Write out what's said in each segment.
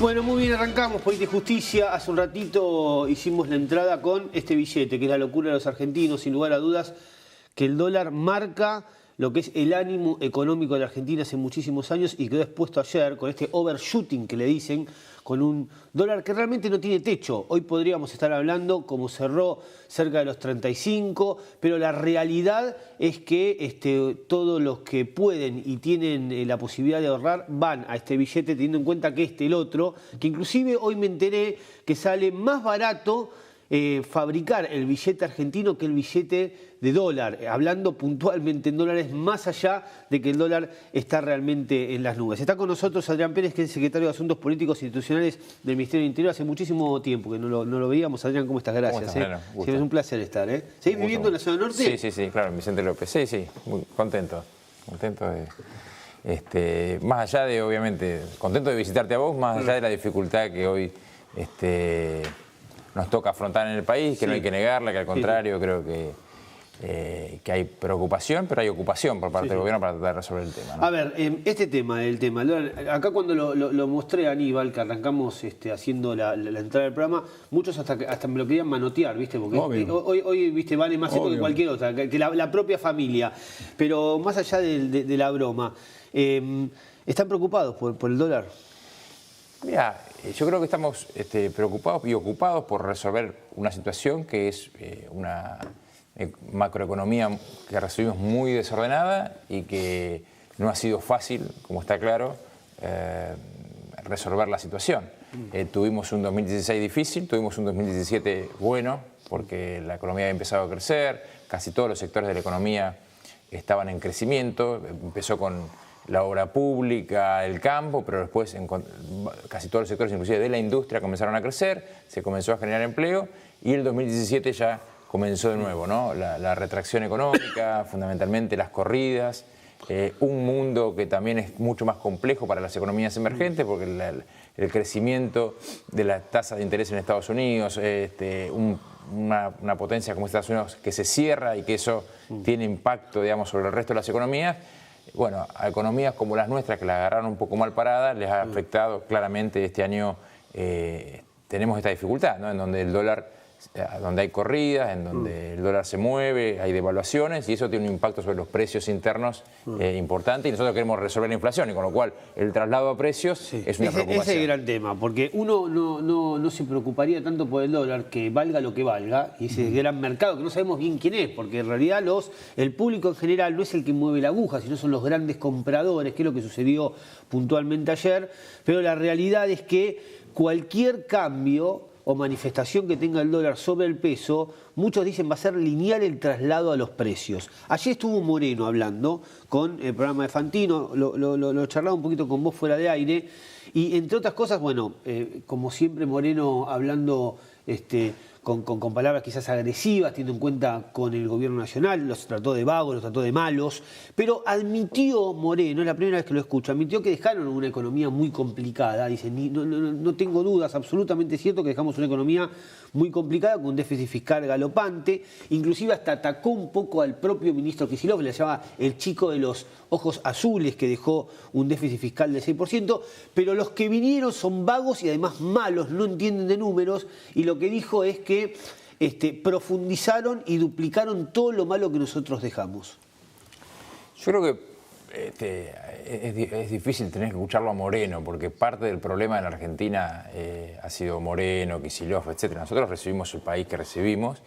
Bueno, muy bien, arrancamos Política y Justicia. Hace un ratito hicimos la entrada con este billete, que es la locura de los argentinos, sin lugar a dudas, que el dólar marca lo que es el ánimo económico de la Argentina hace muchísimos años y quedó expuesto ayer con este overshooting que le dicen, con un dólar que realmente no tiene techo. Hoy podríamos estar hablando como cerró cerca de los 35, pero la realidad es que todos los que pueden y tienen la posibilidad de ahorrar van a este billete, teniendo en cuenta que el otro, que inclusive hoy me enteré que sale más barato fabricar el billete argentino que el billete de dólar, hablando puntualmente en dólares, más allá de que el dólar está realmente en las nubes. Está con nosotros Adrián Pérez, que es el secretario de Asuntos Políticos e Institucionales del Ministerio del Interior. Hace muchísimo tiempo que no lo veíamos. Adrián, ¿cómo estás? Gracias. ¿Cómo estás, Sí, es un placer estar. ¿Seguís viviendo en la zona norte? Sí, claro, Vicente López. Sí, muy contento. Contento de... más allá de, obviamente, contento de visitarte a vos, más allá de la dificultad que hoy nos toca afrontar en el país, que no hay que negarla, que al contrario creo que hay preocupación, pero hay ocupación por parte del gobierno para tratar de resolver el tema, ¿no? A ver, este tema, acá cuando lo mostré a Aníbal, que arrancamos haciendo la entrada del programa, muchos hasta me lo querían manotear, ¿viste? Porque hoy ¿viste? Vale más esto que cualquier otra, que la propia familia. Pero más allá de la broma, ¿están preocupados por el dólar? Mira, yo creo que estamos preocupados y ocupados por resolver una situación que es una macroeconomía que recibimos muy desordenada y que no ha sido fácil, como está claro, resolver la situación. Tuvimos un 2016 difícil, tuvimos un 2017 bueno, porque la economía había empezado a crecer, casi todos los sectores de la economía estaban en crecimiento, empezó con la obra pública, el campo, pero después casi todos los sectores, inclusive de la industria, comenzaron a crecer, se comenzó a generar empleo y el 2017 ya comenzó de nuevo, ¿no? La retracción económica, fundamentalmente las corridas, un mundo que también es mucho más complejo para las economías emergentes porque el crecimiento de la tasa de interés en Estados Unidos, una potencia como Estados Unidos que se cierra y que eso tiene impacto, digamos, sobre el resto de las economías. Bueno, a economías como las nuestras, que las agarraron un poco mal paradas, les ha afectado claramente este año. Tenemos esta dificultad, ¿no? En donde el dólar, donde hay corridas, en donde el dólar se mueve, hay devaluaciones y eso tiene un impacto sobre los precios internos importante y nosotros queremos resolver la inflación y con lo cual el traslado a precios es una preocupación. Ese es el gran tema, porque uno no se preocuparía tanto por el dólar, que valga lo que valga, y ese gran mercado que no sabemos bien quién es, porque en realidad el público en general no es el que mueve la aguja, sino son los grandes compradores, que es lo que sucedió puntualmente ayer, pero la realidad es que cualquier cambio o manifestación que tenga el dólar sobre el peso, muchos dicen va a ser lineal el traslado a los precios. Ayer estuvo Moreno hablando con el programa de Fantino, lo charlaba un poquito con vos fuera de aire, y entre otras cosas, bueno, como siempre Moreno hablando con palabras quizás agresivas, teniendo en cuenta con el gobierno nacional, los trató de vagos, los trató de malos, pero admitió Moreno, es la primera vez que lo escucho, admitió que dejaron una economía muy complicada, dice, no tengo dudas, absolutamente cierto que dejamos una economía muy complicada con un déficit fiscal galopante, inclusive hasta atacó un poco al propio ministro Kicillof, que le llamaba el chico de los ojos azules, que dejó un déficit fiscal del 6%, pero los que vinieron son vagos y además malos, no entienden de números, y lo que dijo es que profundizaron y duplicaron todo lo malo que nosotros dejamos. Yo creo que es difícil tener que escucharlo a Moreno, porque parte del problema en la Argentina ha sido Moreno, Kicillof, etc. Nosotros recibimos el país que recibimos,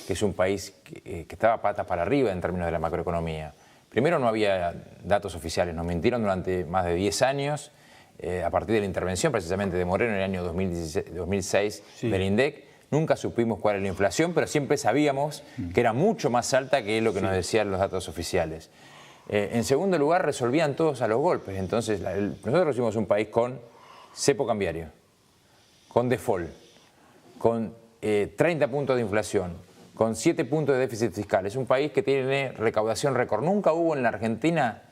que es un país que estaba patas para arriba en términos de la macroeconomía. Primero no había datos oficiales, nos mintieron durante más de 10 años, a partir de la intervención precisamente de Moreno en el año 2006 del INDEC. Nunca supimos cuál era la inflación, pero siempre sabíamos que era mucho más alta que lo que nos decían los datos oficiales. En segundo lugar, resolvían todos a los golpes. Entonces, nosotros recibimos un país con cepo cambiario, con default, con 30 puntos de inflación, con 7 puntos de déficit fiscal. Es un país que tiene recaudación récord. Nunca hubo en la Argentina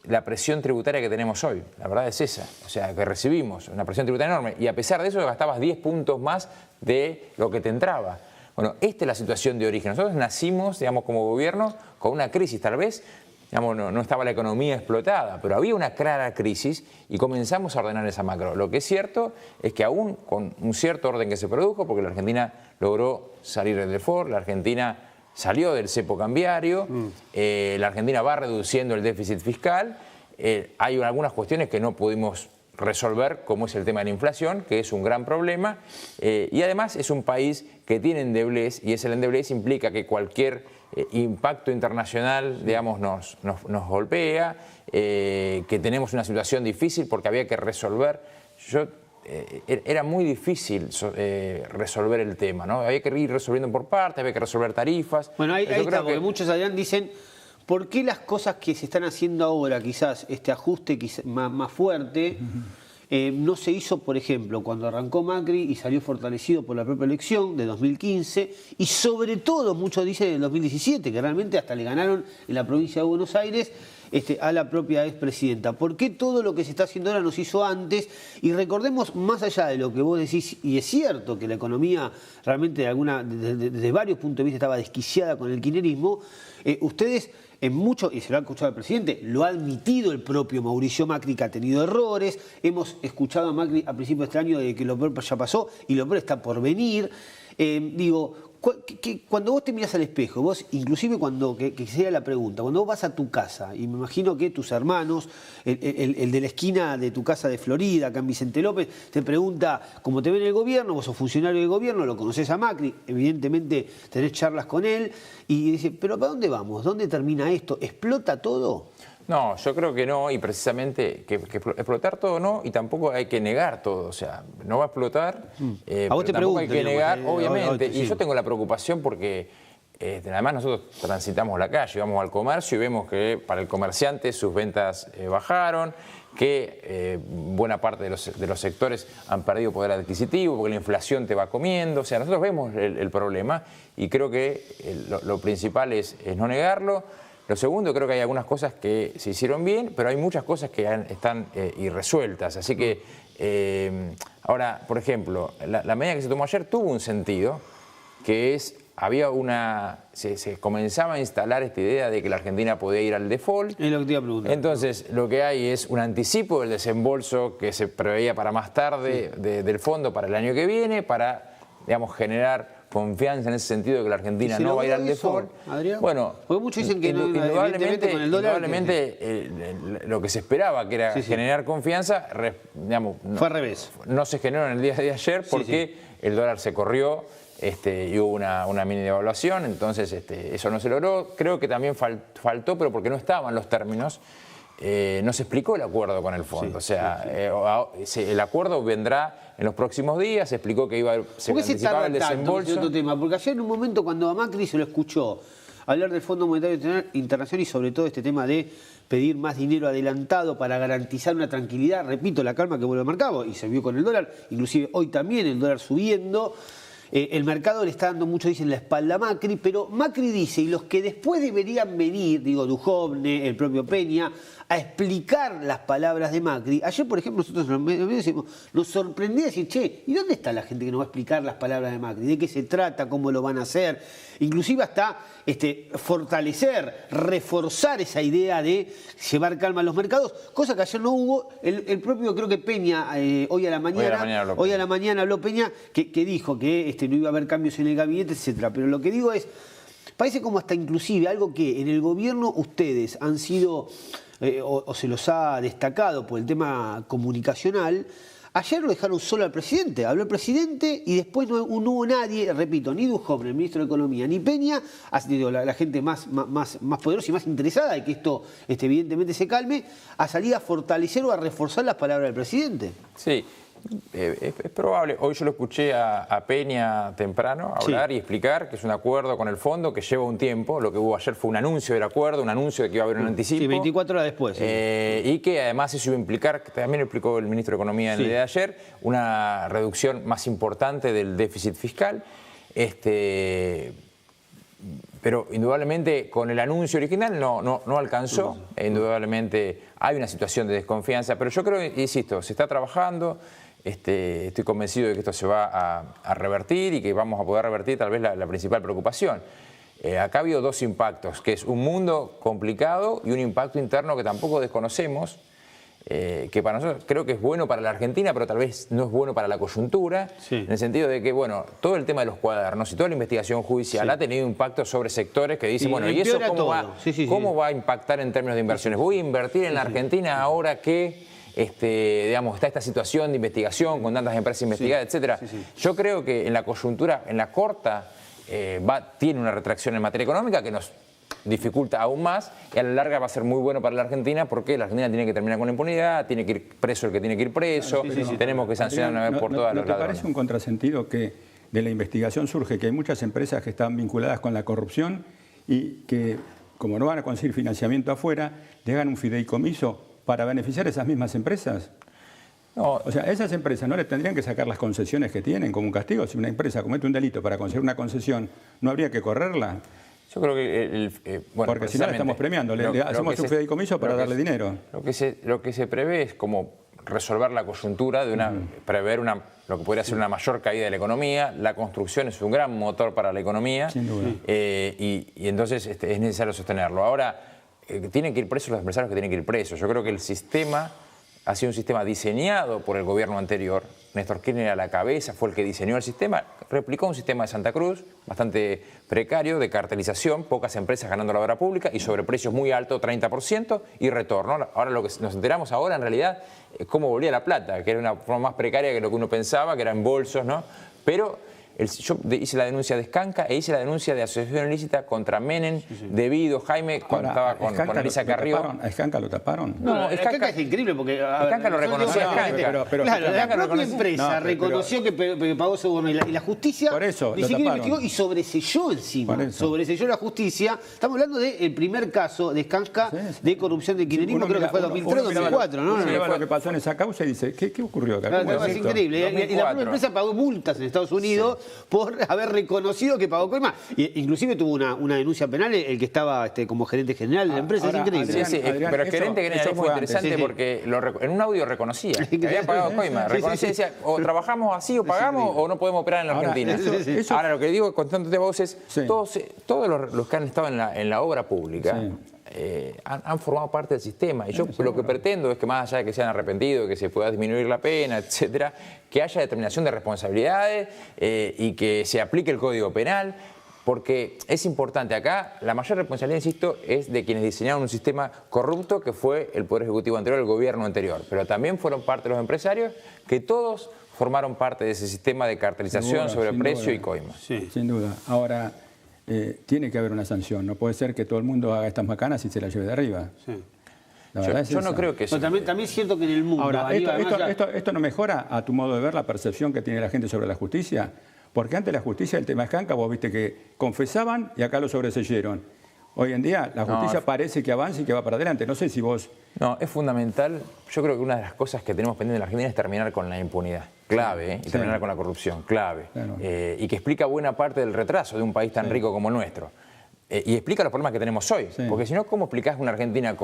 la presión tributaria que tenemos hoy. La verdad es esa. O sea, que recibimos una presión tributaria enorme y a pesar de eso gastabas 10 puntos más de lo que te entraba. Bueno, esta es la situación de origen. Nosotros nacimos, digamos, como gobierno con una crisis tal vez digamos, no estaba la economía explotada, pero había una clara crisis y comenzamos a ordenar esa macro. Lo que es cierto es que aún con un cierto orden que se produjo, porque la Argentina logró salir del default, la Argentina salió del cepo cambiario, la Argentina va reduciendo el déficit fiscal, hay algunas cuestiones que no pudimos resolver, como es el tema de la inflación, que es un gran problema, y además es un país que tiene endeblez, y ese endeblez implica que cualquier impacto internacional, digamos, nos golpea, que tenemos una situación difícil porque había que resolver. Era muy difícil resolver el tema, ¿no? Había que ir resolviendo por partes, había que resolver tarifas. Bueno, ahí está, porque muchos, Adrián, dicen, ¿por qué las cosas que se están haciendo ahora, quizás este ajuste más fuerte, no se hizo, por ejemplo, cuando arrancó Macri y salió fortalecido por la propia elección de 2015, y sobre todo, muchos dicen, en 2017, que realmente hasta le ganaron en la provincia de Buenos Aires a la propia expresidenta? ¿Por qué todo lo que se está haciendo ahora no se hizo antes? Y recordemos, más allá de lo que vos decís, y es cierto que la economía realmente desde varios puntos de vista estaba desquiciada con el kirchnerismo, ustedes en mucho, y se lo ha escuchado al presidente, lo ha admitido el propio Mauricio Macri, que ha tenido errores. Hemos escuchado a Macri a principios de este año de que lo peor ya pasó y lo peor está por venir. Cuando vos te mirás al espejo, vos, inclusive cuando, que sería la pregunta, cuando vos vas a tu casa, y me imagino que tus hermanos, el de la esquina de tu casa de Florida, acá en Vicente López, te pregunta cómo te ve en el gobierno, vos sos funcionario del gobierno, lo conocés a Macri, evidentemente tenés charlas con él, y dice, pero ¿para dónde vamos? ¿Dónde termina esto? ¿Explota todo? No, yo creo que no, y precisamente que explotar todo no, y tampoco hay que negar todo, o sea, no va a explotar, a vos te tampoco hay que negar, obviamente, sí. Y yo tengo la preocupación porque además nosotros transitamos la calle, vamos al comercio y vemos que para el comerciante sus ventas bajaron, que buena parte de los sectores han perdido poder adquisitivo porque la inflación te va comiendo, o sea, nosotros vemos el problema y creo que lo principal es no negarlo. Lo segundo, creo que hay algunas cosas que se hicieron bien, pero hay muchas cosas que están irresueltas. Así que, ahora, por ejemplo, la medida que se tomó ayer tuvo un sentido, que es, se comenzaba a instalar esta idea de que la Argentina podía ir al default. Es lo que te iba a preguntar. Entonces, lo que hay es un anticipo del desembolso que se preveía para más tarde del fondo para el año que viene, para, digamos, generar confianza en ese sentido de que la Argentina no va a ir al default. Adrián, bueno, porque muchos dicen que indudablemente, con el dólar, lo que se esperaba, que era generar confianza, digamos, fue al revés. No se generó en el día de ayer porque el dólar se corrió y hubo una mini devaluación, entonces eso no se logró. Creo que también faltó, pero porque no estaban los términos. No se explicó el acuerdo con el fondo, el acuerdo vendrá en los próximos días, se explicó que se anticipaba el desembolso. Otro tema, porque ayer en un momento cuando a Macri se lo escuchó hablar del Fondo Monetario Internacional y sobre todo este tema de pedir más dinero adelantado para garantizar una tranquilidad, repito, la calma que vuelve al mercado, y se vio con el dólar, inclusive hoy también el dólar subiendo. El mercado le está dando mucho, dicen, la espalda a Macri, pero Macri dice, y los que después deberían venir, digo, Duhovne, el propio Peña, a explicar las palabras de Macri. Ayer, por ejemplo, nosotros nos sorprendía decir, che, ¿y dónde está la gente que nos va a explicar las palabras de Macri? ¿De qué se trata? ¿Cómo lo van a hacer? Inclusive hasta fortalecer, reforzar esa idea de llevar calma a los mercados, cosa que ayer no hubo. El propio, creo que Peña, hoy a la mañana habló Peña, que dijo que no iba a haber cambios en el gabinete, etcétera. Pero lo que digo es, parece como hasta inclusive algo que en el gobierno ustedes han sido, o se los ha destacado por el tema comunicacional. Ayer lo dejaron solo al presidente, habló el presidente y después no hubo nadie, repito, ni Duhovne, el ministro de Economía, ni Peña, la gente más poderosa y más interesada de que esto evidentemente se calme, a salir a fortalecer o a reforzar las palabras del presidente. Sí. Es probable. Hoy yo lo escuché a Peña temprano hablar y explicar que es un acuerdo con el fondo que lleva un tiempo. Lo que hubo ayer fue un anuncio del acuerdo, un anuncio de que iba a haber un anticipo. Sí, 24 horas después. Y que además eso iba a implicar, que también lo explicó el ministro de Economía en el día de ayer, una reducción más importante del déficit fiscal. Pero indudablemente con el anuncio original no alcanzó. Indudablemente hay una situación de desconfianza, pero yo creo, insisto, se está trabajando. Estoy convencido de que esto se va a revertir y que vamos a poder revertir tal vez la principal preocupación. acá ha habido dos impactos, que es un mundo complicado y un impacto interno que tampoco desconocemos, que para nosotros creo que es bueno para la Argentina, pero tal vez no es bueno para la coyuntura, en el sentido de que, bueno, todo el tema de los cuadernos y toda la investigación judicial ha tenido impacto sobre sectores que dicen, bueno, ¿y eso cómo va a impactar en términos de inversiones? ¿Voy a invertir en la Argentina ahora que digamos, está esta situación de investigación con tantas empresas investigadas, etcétera? Yo creo que en la coyuntura, en la corta, tiene una retracción en materia económica que nos dificulta aún más, y a la larga va a ser muy bueno para la Argentina, porque la Argentina tiene que terminar con la impunidad, tiene que ir preso el que tiene que ir preso, tenemos que sancionar una vez por todas los ladrones. ¿No te parece un contrasentido que de la investigación surge que hay muchas empresas que están vinculadas con la corrupción y que, como no van a conseguir financiamiento afuera, le hagan un fideicomiso para beneficiar a esas mismas empresas? No. O sea, esas empresas no le tendrían que sacar las concesiones que tienen como un castigo. Si una empresa comete un delito para conseguir una concesión, ¿no habría que correrla? Yo creo que bueno, porque si no le estamos premiando, le hacemos un fideicomiso para darle dinero. Lo que se prevé es como resolver la coyuntura, de prever lo que podría ser una mayor caída de la economía. La construcción es un gran motor para la economía. Sin duda. Y entonces es necesario sostenerlo. Ahora, tienen que ir presos los empresarios que tienen que ir presos. Yo creo que el sistema ha sido un sistema diseñado por el gobierno anterior. Néstor Kirchner a la cabeza fue el que diseñó el sistema, replicó un sistema de Santa Cruz bastante precario, de cartelización, pocas empresas ganando la obra pública y sobreprecios muy altos, 30%, y retorno. Ahora lo que nos enteramos ahora en realidad es cómo volvía la plata, que era una forma más precaria que lo que uno pensaba, que era en bolsos, ¿no? Pero yo hice la denuncia de Escanca e hice la denuncia de asociación ilícita contra Menem, Debido, Jaime, cuando estaba con Elisa Carrió. ¿A Escanca lo taparon? No, Escanca es increíble porque... Escanca lo reconoció a Escanca. Claro, la propia empresa reconoció que pagó soborno y la justicia ni siquiera investigó y sobreselló encima. Sobreselló la justicia. Estamos hablando del primer caso de Escanca de corrupción de kirchnerismo, creo que fue 2003-2004, ¿no? Uno mira lo que pasó en esa causa y dice, ¿qué ocurrió acá? Es increíble. Y la propia empresa pagó multas en Estados Unidos por haber reconocido que pagó coima. Inclusive tuvo una denuncia penal el que estaba como gerente general de la empresa. Es increíble. Adrián, pero el gerente general es muy interesante porque en un audio reconocía que había pagado coima. Reconocía y decía, o trabajamos así o pagamos o no podemos operar en la Argentina. Ahora, lo que digo, contándote a vos, es todos los que han estado en la obra pública han formado parte del sistema. Y yo lo que pretendo es que, más allá de que se hayan arrepentido, que se pueda disminuir la pena, etcétera, que haya determinación de responsabilidades y que se aplique el Código Penal, porque es importante. Acá la mayor responsabilidad, insisto, es de quienes diseñaron un sistema corrupto, que fue el Poder Ejecutivo anterior, el gobierno anterior, pero también fueron parte de los empresarios, que todos formaron parte de ese sistema de cartelización, sobreprecio y coima. Sin duda. Ahora, tiene que haber una sanción. No puede ser que todo el mundo haga estas macanas y se las lleve de arriba. Yo no creo que eso. También es cierto que en el mundo... Ahora, ¿esto no mejora a tu modo de ver la percepción que tiene la gente sobre la justicia? Porque antes la justicia, el tema Escanca, vos viste que confesaban y acá lo sobreseyeron. Hoy en día la justicia parece que avanza y que va para adelante. No sé si vos... No, es fundamental. Yo creo que una de las cosas que tenemos pendiente en la Argentina es terminar con la impunidad. Clave, y terminar con la corrupción. Clave. Claro. Y que explica buena parte del retraso de un país tan rico como el nuestro. Y explica los problemas que tenemos hoy. Porque si no, ¿cómo explicás una Argentina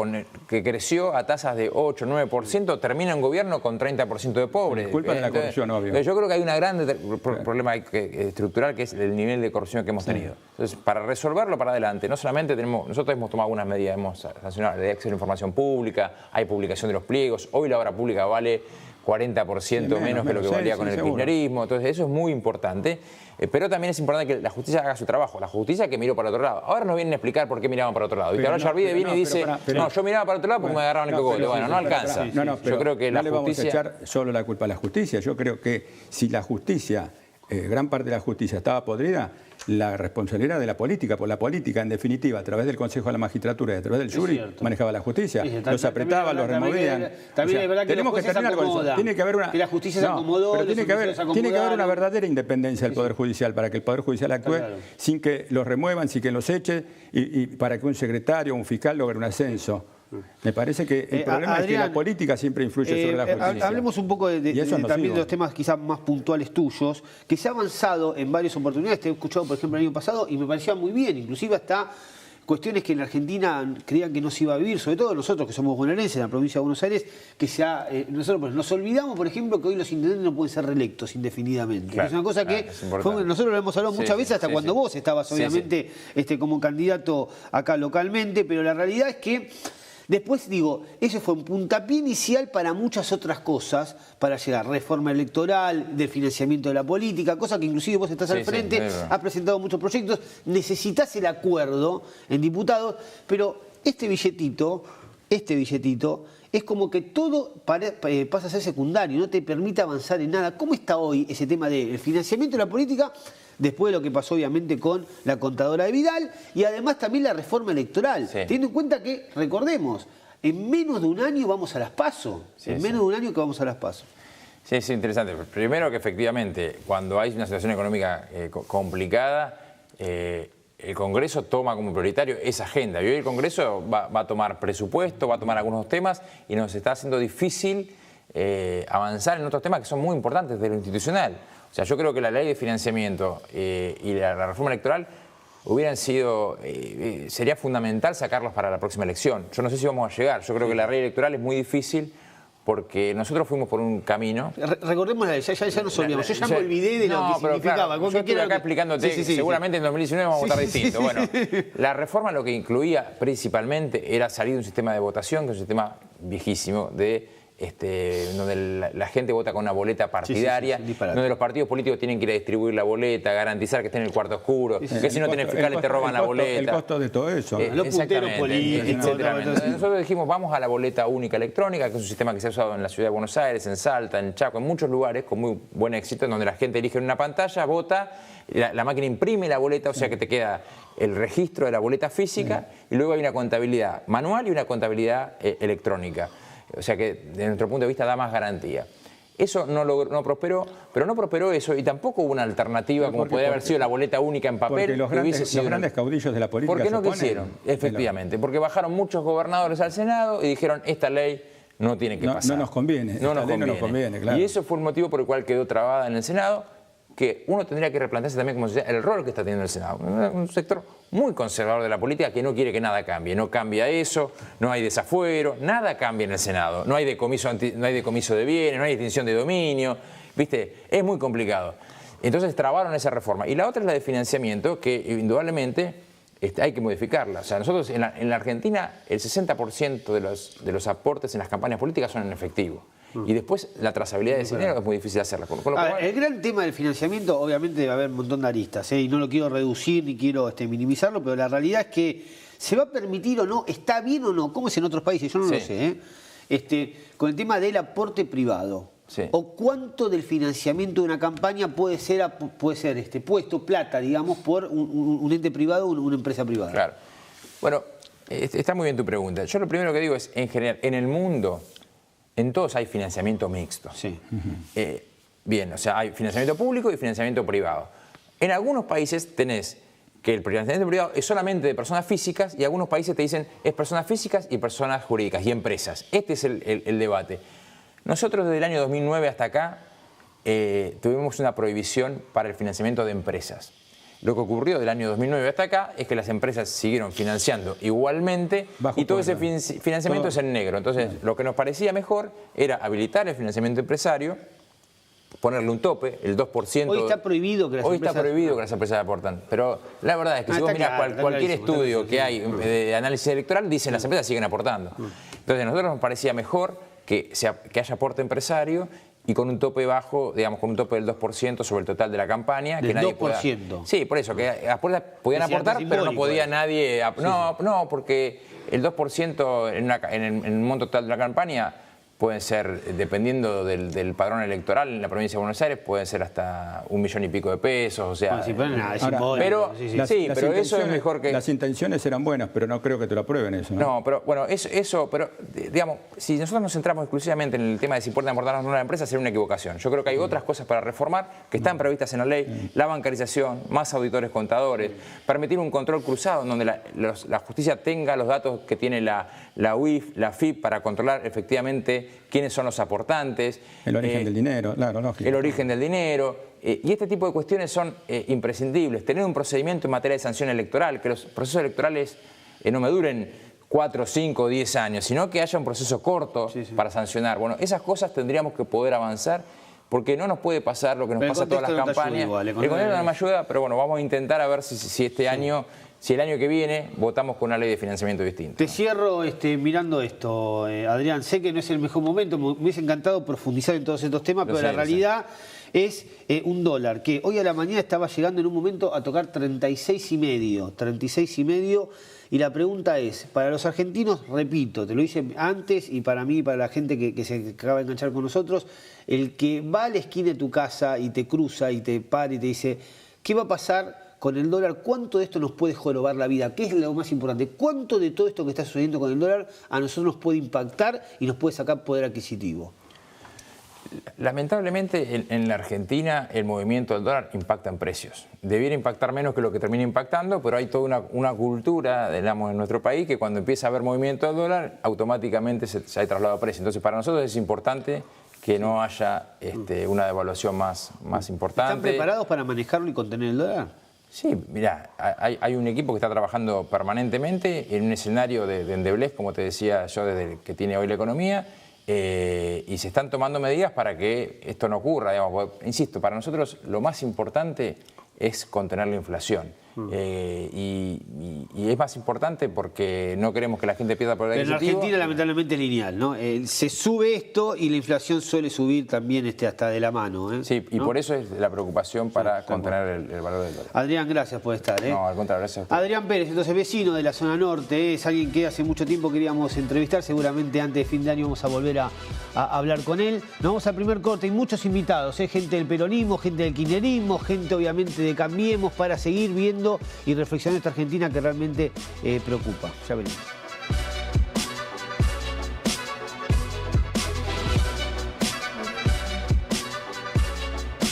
que creció a tasas de 8 o 9%, termina en gobierno con 30% de pobres? Culpa de la corrupción, obvio. Yo creo que hay un gran problema estructural, que es el nivel de corrupción que hemos tenido. Entonces, para resolverlo para adelante, no solamente nosotros hemos tomado algunas medidas, hemos sancionado el acceso a la información pública, hay publicación de los pliegos, hoy la obra pública vale 40% menos que lo que valía con el kirchnerismo. Entonces, eso es muy importante. Pero también es importante que la justicia haga su trabajo. La justicia que miró para otro lado. Ahora nos vienen a explicar por qué miraban para otro lado. Y ahora Yarvide viene y dice, no, yo miraba para otro lado porque me agarraron el cogote. Bueno, no alcanza. Yo creo que la justicia... No le vamos a echar solo la culpa a la justicia. Yo creo que si la justicia, gran parte de la justicia estaba podrida, la responsabilidad de la política, por la política, en definitiva, a través del Consejo de la Magistratura y a través del jury, manejaba la justicia. Los apretaba, los removían. También es verdad que tenemos que terminar con eso. Tiene que haber una... Que la justicia se acomodó, pero tiene que haber una verdadera independencia del Poder Judicial para que el Poder Judicial actúe sin que los remuevan, sin que los eche y para que un secretario o un fiscal logre un ascenso. Me parece que el problema es que la política siempre influye sobre la justicia. Hablemos un poco también de los temas quizás más puntuales tuyos, que se ha avanzado en varias oportunidades. Te he escuchado, por ejemplo, el año pasado y me parecía muy bien, inclusive hasta cuestiones que en la Argentina creían que no se iba a vivir, sobre todo nosotros que somos bonaerenses en la provincia de Buenos Aires, que nosotros pues, nos olvidamos, por ejemplo, que hoy los intendentes no pueden ser reelectos indefinidamente. Claro, es una cosa que nosotros lo hemos hablado muchas veces, hasta cuando vos estabas obviamente como candidato acá localmente, pero la realidad es que después, digo, eso fue un puntapié inicial para muchas otras cosas, para llegar reforma electoral, del financiamiento de la política, cosa que inclusive vos estás al frente, has presentado muchos proyectos, necesitas el acuerdo en diputados, pero este billetito es como que todo pasa a ser secundario, no te permite avanzar en nada. ¿Cómo está hoy ese tema del financiamiento de la política? Después de lo que pasó obviamente con la contadora de Vidal y además también la reforma electoral. Teniendo en cuenta que, recordemos, en menos de un año vamos a las PASO. Menos de un año que vamos a las PASO. Sí, es interesante. Primero que efectivamente, cuando hay una situación económica complicada, el Congreso toma como prioritario esa agenda. Y hoy el Congreso va a tomar presupuesto, va a tomar algunos temas y nos está haciendo difícil avanzar en otros temas que son muy importantes de lo institucional. O sea, yo creo que la ley de financiamiento y la reforma electoral sería fundamental sacarlos para la próxima elección. Yo no sé si vamos a llegar. Yo creo que la ley electoral es muy difícil porque nosotros fuimos por un camino. Recordemos la ley, ya nos olvidamos. Yo ya me olvidé de lo que significaba. Claro, yo estuve acá explicándote, seguramente en 2019 vamos a votar distinto. Bueno, la reforma lo que incluía principalmente era salir de un sistema de votación, que es un sistema viejísimo, donde la gente vota con una boleta partidaria, donde los partidos políticos tienen que ir a distribuir la boleta, garantizar que esté en el cuarto oscuro, que si no tenés fiscales te roban la boleta. El costo de todo eso. Los punteros políticos. Nosotros dijimos, vamos a la boleta única electrónica, que es un sistema que se ha usado en la ciudad de Buenos Aires, en Salta, en Chaco, en muchos lugares con muy buen éxito, en donde la gente elige en una pantalla, vota, la máquina imprime la boleta, o sea que te queda el registro de la boleta física y luego hay una contabilidad manual y una contabilidad electrónica. O sea que, desde nuestro punto de vista, da más garantía. Eso no prosperó, pero no prosperó eso y tampoco hubo una alternativa como podría haber sido la boleta única en papel. Porque los grandes caudillos de la política ¿por qué no quisieron? Efectivamente, porque bajaron muchos gobernadores al Senado y dijeron, esta ley no tiene que pasar. No nos conviene, no nos conviene, claro. Y eso fue el motivo por el cual quedó trabada en el Senado, que uno tendría que replantearse también como sociedad el rol que está teniendo el Senado. Un sector muy conservador de la política que no quiere que nada cambie. No cambia eso, no hay desafuero, nada cambia en el Senado. No hay decomiso de bienes, no hay extinción de dominio. ¿Viste? Es muy complicado. Entonces trabaron esa reforma. Y la otra es la de financiamiento, que indudablemente hay que modificarla. O sea, nosotros en la Argentina el 60% de los aportes en las campañas políticas son en efectivo. Y después la trazabilidad de ese dinero es muy difícil hacerla. El gran tema del financiamiento, obviamente va a haber un montón de aristas, y no lo quiero reducir ni quiero minimizarlo, pero la realidad es que se va a permitir o no, está bien o no, como es en otros países, yo no lo sé, con el tema del aporte privado. O cuánto del financiamiento de una campaña puede ser puesto plata, digamos, por un ente privado o una empresa privada. Claro. Bueno, está muy bien tu pregunta. Yo lo primero que digo es, en general, en el mundo, en todos hay financiamiento mixto. Bien, o sea, hay financiamiento público y financiamiento privado. En algunos países tenés que el financiamiento privado es solamente de personas físicas y algunos países te dicen es personas físicas y personas jurídicas y empresas. Este es el debate. Nosotros desde el año 2009 hasta acá tuvimos una prohibición para el financiamiento de empresas. Lo que ocurrió del año 2009 hasta acá es que las empresas siguieron financiando igualmente y todo ese financiamiento es en negro. Entonces, lo que nos parecía mejor era habilitar el financiamiento empresario, ponerle un tope, el 2%. Hoy está prohibido que las empresas aportan. Pero la verdad es que si vos mirás cualquier estudio que hay de análisis electoral, dicen las empresas siguen aportando. Entonces, a nosotros nos parecía mejor que haya aporte empresario y con un tope bajo, digamos, con un tope del 2% sobre el total de la campaña. ¿Del que nadie 2%? Sí, por eso, que podían aportar, pero no podía nadie... No, porque el 2% en el monto total de la campaña pueden ser, dependiendo del padrón electoral en la provincia de Buenos Aires, pueden ser hasta 1 millón y pico de pesos, o sea... Pero eso es mejor que... Las intenciones eran buenas, pero no creo que te lo aprueben eso, ¿no? No, pero bueno, pero digamos, si nosotros nos centramos exclusivamente en el tema de si pueden aportarnos a una empresa, sería una equivocación. Yo creo que hay otras cosas para reformar que están previstas en la ley, la bancarización, más auditores contadores, permitir un control cruzado en donde la justicia tenga los datos que tiene la UIF, la FIP, para controlar efectivamente quiénes son los aportantes. El origen del dinero, claro, lógico. El origen del dinero. Y este tipo de cuestiones son imprescindibles. Tener un procedimiento en materia de sanción electoral, que los procesos electorales no me duren 4, 5, 10 años, sino que haya un proceso corto para sancionar. Bueno, esas cosas tendríamos que poder avanzar, porque no nos puede pasar lo que nos pasa a todas las campañas. El contexto no me ayuda, pero bueno, vamos a intentar a ver si este año, si el año que viene votamos con una ley de financiamiento distinta. Te cierro mirando esto, Adrián. Sé que no es el mejor momento, me hubiese encantado profundizar en todos estos temas, pero la realidad es un dólar que hoy a la mañana estaba llegando en un momento a tocar 36,5. Y la pregunta es, para los argentinos, repito, te lo hice antes y para mí, para la gente que se acaba de enganchar con nosotros, el que va a la esquina de tu casa y te cruza y te para y te dice, ¿qué va a pasar con el dólar? ¿Cuánto de esto nos puede jorobar la vida? ¿Qué es lo más importante? ¿Cuánto de todo esto que está sucediendo con el dólar a nosotros nos puede impactar y nos puede sacar poder adquisitivo? Lamentablemente en la Argentina el movimiento del dólar impacta en precios. Debiera impactar menos que lo que termina impactando, pero hay toda una cultura, digamos, en nuestro país que cuando empieza a haber movimiento del dólar automáticamente se hay traslado a precio. Entonces para nosotros es importante que no haya una devaluación más importante. ¿Están preparados para manejarlo y contener el dólar? Sí, mirá, hay un equipo que está trabajando permanentemente en un escenario de endeblez, como te decía yo, desde que tiene hoy la economía. Y se están tomando medidas para que esto no ocurra, digamos, porque, insisto, para nosotros lo más importante es contener la inflación. Y es más importante porque no queremos que la gente pierda poder adquisitivo. Pero en Argentina lamentablemente es lineal, ¿no? Se sube esto y la inflación suele subir también hasta de la mano. Sí, y ¿no? Por eso es la preocupación para contener el valor del dólar. Adrián, gracias por estar. No, al contrario, gracias a usted. Adrián Pérez, entonces vecino de la zona norte, es alguien que hace mucho tiempo queríamos entrevistar, seguramente antes de fin de año vamos a volver a hablar con él. Nos vamos al primer corte, hay muchos invitados, gente del peronismo, gente del kirchnerismo, gente obviamente de Cambiemos, para seguir viendo y reflexionando esta Argentina que realmente preocupa. Ya venimos.